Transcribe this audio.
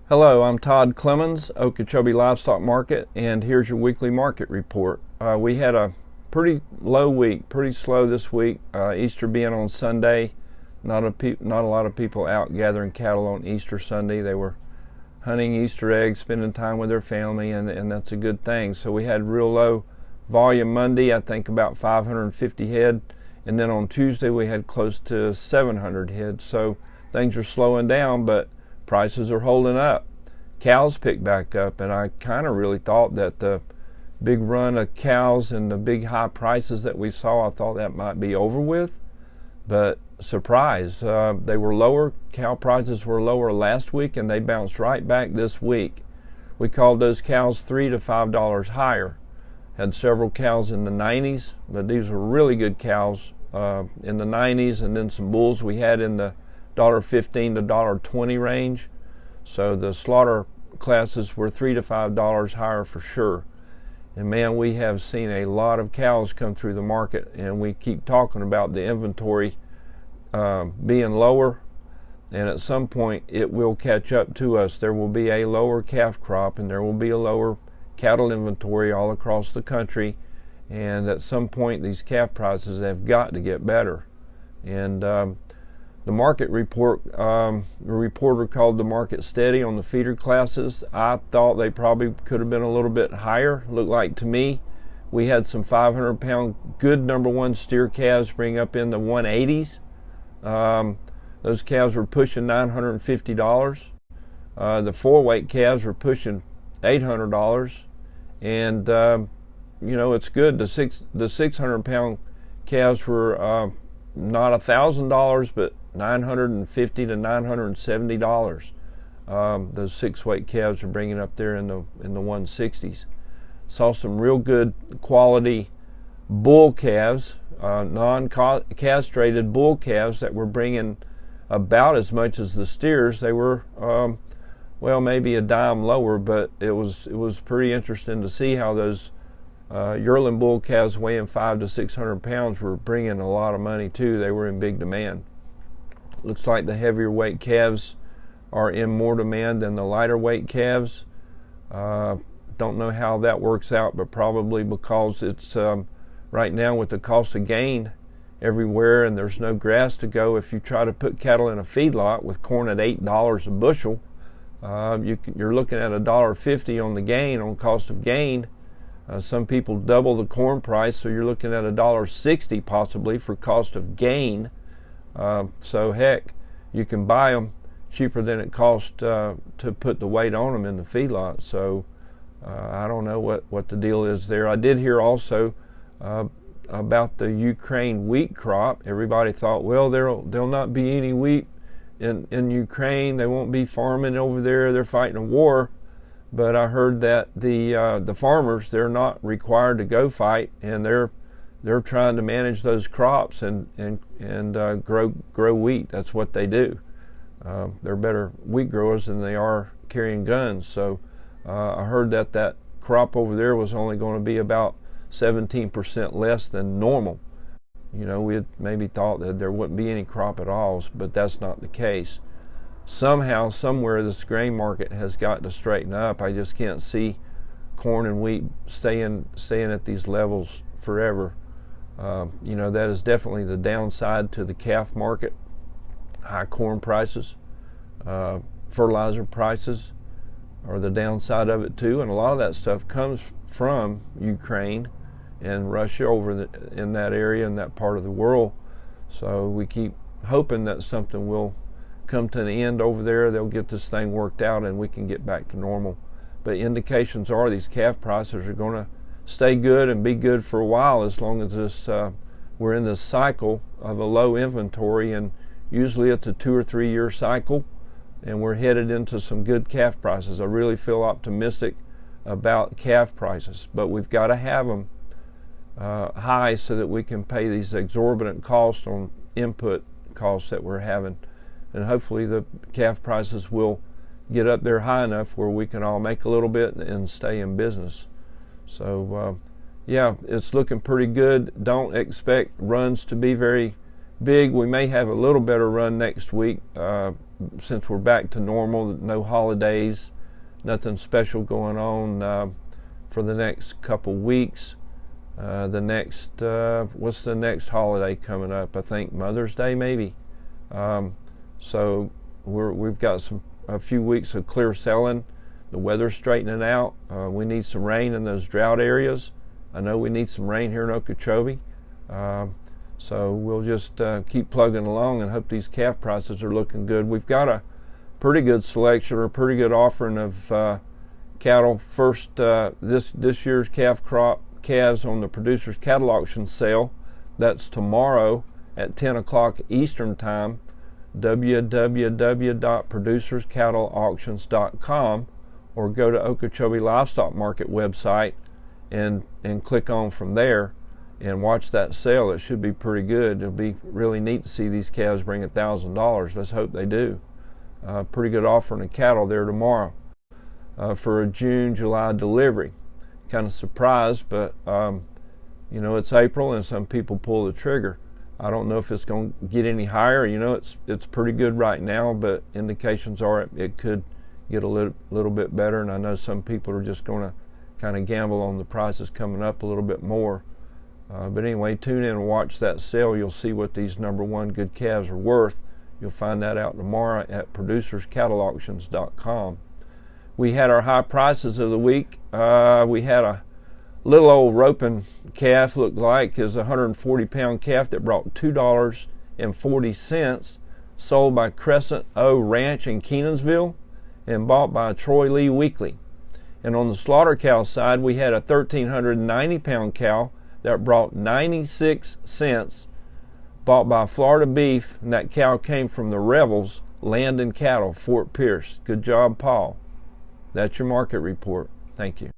Hello, I'm Todd Clemens, Okeechobee Livestock Market, and here's your weekly market report. We had a pretty low week, pretty slow this week. Easter being on Sunday, not a lot of people out gathering cattle on Easter Sunday. They were hunting Easter eggs, spending time with their family, and that's a good thing. So we had real low volume Monday, I think about 550 head, and then on Tuesday we had close to 700 head. So things are slowing down, but prices are holding up. Cows picked back up, and I kind of really thought that the big run of cows and the big high prices that we saw, I thought that might be over with. But surprise, they were lower. Cow prices were lower last week, and they bounced right back this week. We called those cows $3 to $5 higher. Had several cows in the 90s, but these were really good cows in the 90s, and then some bulls we had in the $1.15 to $1.20 range. So the slaughter classes were $3 to $5 higher for sure. And man, we have seen a lot of cows come through the market, and we keep talking about the inventory being lower, and at some point it will catch up to us. There will be a lower calf crop, and there will be a lower cattle inventory all across the country, and at some point these calf prices have got to get better. And the market report, the reporter called the market steady on the feeder classes. I thought they probably could have been a little bit higher. Looked like to me we had some 500-pound good number one steer calves bring up in the 180s. Those calves were pushing $950. The four-weight calves were pushing $800, and it's good. The 600-pound calves were not $1,000, but $950 to $970. Those six-weight calves are bringing up there in the 160s. Saw some real good quality bull calves, non-castrated bull calves that were bringing about as much as the steers. They were maybe a dime lower, but it was pretty interesting to see how those yearling bull calves weighing 500 to 600 pounds were bringing a lot of money too. They were in big demand. Looks like the heavier weight calves are in more demand than the lighter weight calves. Don't know how that works out, but probably because it's right now with the cost of gain everywhere and there's no grass to go. If you try to put cattle in a feedlot with corn at $8 a bushel, you're looking at $1.50 on the gain, on cost of gain. Some people double the corn price, so you're looking at $1.60 possibly for cost of gain. So heck, you can buy them cheaper than it costs to put the weight on them in the feedlot. So I don't know what the deal is there. I did hear also about the Ukraine wheat crop. Everybody thought, well, there'll not be any wheat in Ukraine. They won't be farming over there. They're fighting a war. But I heard that the farmers, they're not required to go fight, and they're trying to manage those crops and grow wheat. That's what they do. They're better wheat growers than they are carrying guns. So I heard that crop over there was only going to be about 17% less than normal. We had maybe thought that there wouldn't be any crop at all, but that's not the case. Somehow, somewhere, this grain market has got to straighten up. I just can't see corn and wheat staying at these levels forever. That is definitely the downside to the calf market. High corn prices, fertilizer prices are the downside of it too, and a lot of that stuff comes from Ukraine and Russia over in that area, in that part of the world. So we keep hoping that something will come to an end over there. They'll get this thing worked out and we can get back to normal. But indications are these calf prices are going to stay good and be good for a while, as long as we're in this cycle of a low inventory, and usually it's a 2 or 3 year cycle, and we're headed into some good calf prices. I really feel optimistic about calf prices, but we've got to have them high so that we can pay these exorbitant costs on input costs that we're having. And hopefully the calf prices will get up there high enough where we can all make a little bit and stay in business. So yeah, it's looking pretty good. Don't expect runs to be very big. We may have a little better run next week since we're back to normal, no holidays, nothing special going on for the next couple weeks. What's the next holiday coming up? I think Mother's Day maybe. So we've got a few weeks of clear selling. The weather's straightening out. We need some rain in those drought areas. I know we need some rain here in Okeechobee. So we'll just keep plugging along and hope these calf prices are looking good. We've got a pretty good selection or a pretty good offering of cattle. First, this year's calf crop calves on the Producers Cattle Auction sale. That's tomorrow at 10 o'clock Eastern Time. www.producerscattleauctions.com, or go to Okeechobee Livestock Market website and click on from there and watch that sale. It should be pretty good. It'll be really neat to see these calves bring $1,000. Let's hope they do. Pretty good offering of cattle there tomorrow for a June-July delivery. Kind of surprised, but it's April and some people pull the trigger. I don't know if it's going to get any higher. It's pretty good right now, but indications are it could get a little bit better. And I know some people are just going to kind of gamble on the prices coming up a little bit more. But anyway, tune in and watch that sale. You'll see what these number one good calves are worth. You'll find that out tomorrow at producerscattleauctions.com. We had our high prices of the week. We had a little old roping calf, looked like, is a 140-pound calf that brought $2.40, sold by Crescent O Ranch in Kenansville and bought by Troy Lee Weekly. And on the slaughter cow side, we had a 1,390-pound cow that brought 96 cents, bought by Florida Beef, and that cow came from the Revels Land and Cattle, Fort Pierce. Good job, Paul. That's your market report. Thank you.